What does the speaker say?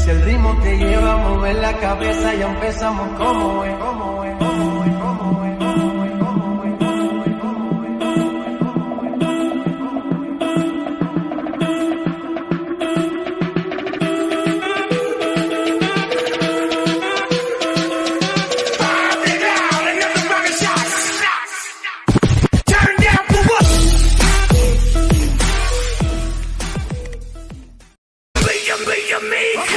Si el ritmo te lleva a mover la cabeza, ya empezamos como es, como es, como es, como es, como es, como es, como es, como es. Me